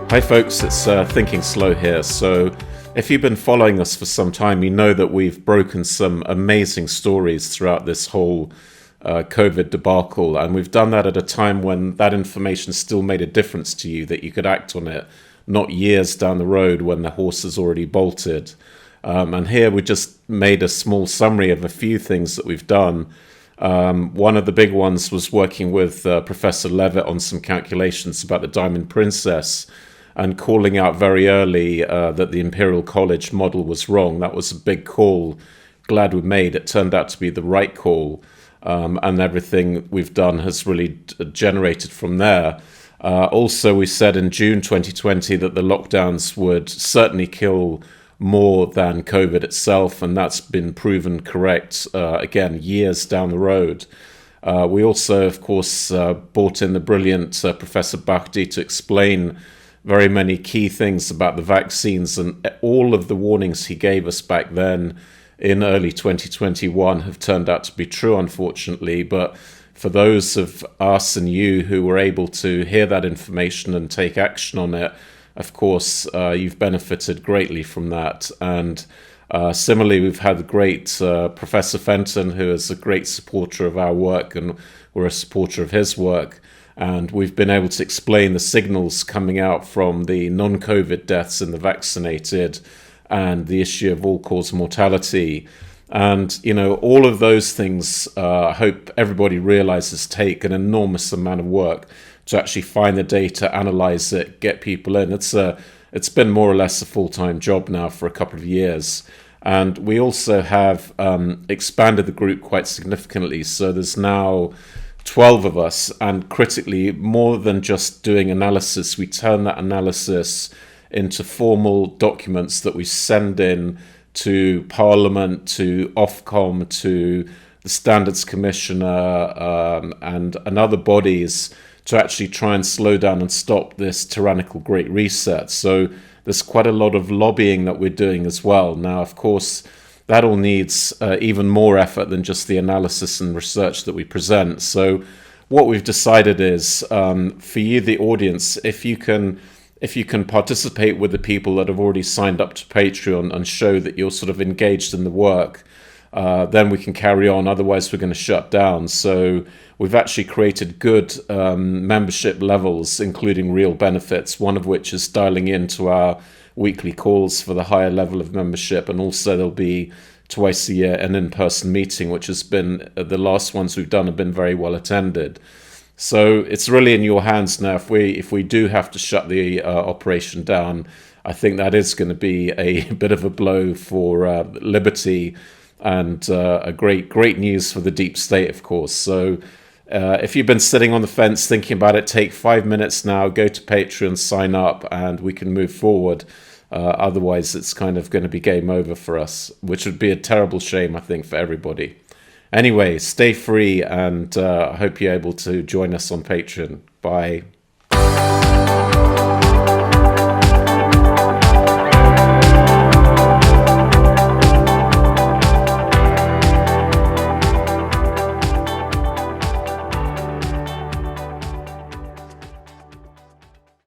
Hi folks, it's Thinking Slow here. So if you've been following us for some time, you know that we've broken some amazing stories throughout this whole COVID debacle, and we've done that at a time when that information still made a difference to you, that you could act on it, not years down the road when the horse has already bolted. And here we just made a small summary of a few things that we've done. One of the big ones was working with Professor Levitt on some calculations about the Diamond Princess, and calling out very early that the Imperial College model was wrong. That was a big call. Glad we made it. Turned out to be the right call. And everything we've done has really generated from there. Also, we said in June 2020 that the lockdowns would certainly kill more than COVID itself, and that's been proven correct, again, years down the road. We also, of course, brought in the brilliant Professor Bhakdi to explain very many key things about the vaccines, and all of the warnings he gave us back then in early 2021 have turned out to be true, unfortunately. But for those of us and you who were able to hear that information and take action on it, of course, you've benefited greatly from that. And similarly, we've had the great Professor Fenton, who is a great supporter of our work, and we're a supporter of his work. And we've been able to explain the signals coming out from the non-COVID deaths in the vaccinated and the issue of all-cause mortality. And, you know, all of those things, I hope everybody realizes, take an enormous amount of work to actually find the data, analyze it, get people in. It's been more or less a full-time job now for a couple of years. And we also have expanded the group quite significantly. So there's now 12 of us, and critically, more than just doing analysis, we turn that analysis into formal documents that we send in to Parliament, to Ofcom, to the Standards Commissioner, and other bodies to actually try and slow down and stop this tyrannical Great Reset. So there's quite a lot of lobbying that we're doing as well. Now, of course, that all needs even more effort than just the analysis and research that we present. So what we've decided is, for you, the audience, if you can participate with the people that have already signed up to Patreon and show that you're sort of engaged in the work, then we can carry on. Otherwise, we're going to shut down. So we've actually created good membership levels, including real benefits, one of which is dialing into our weekly calls for the higher level of membership, and also there'll be twice a year an in-person meeting, which has been, the last ones we've done have been very well attended. So it's really in your hands now. If we do have to shut the operation down, I think that is going to be a bit of a blow for liberty, and a great news for the deep state, of course. So if you've been sitting on the fence thinking about it, take 5 minutes now, go to Patreon, sign up, and we can move forward. Otherwise, it's kind of going to be game over for us, which would be a terrible shame, I think, for everybody. Anyway, stay free, and I hope you're able to join us on Patreon. Bye.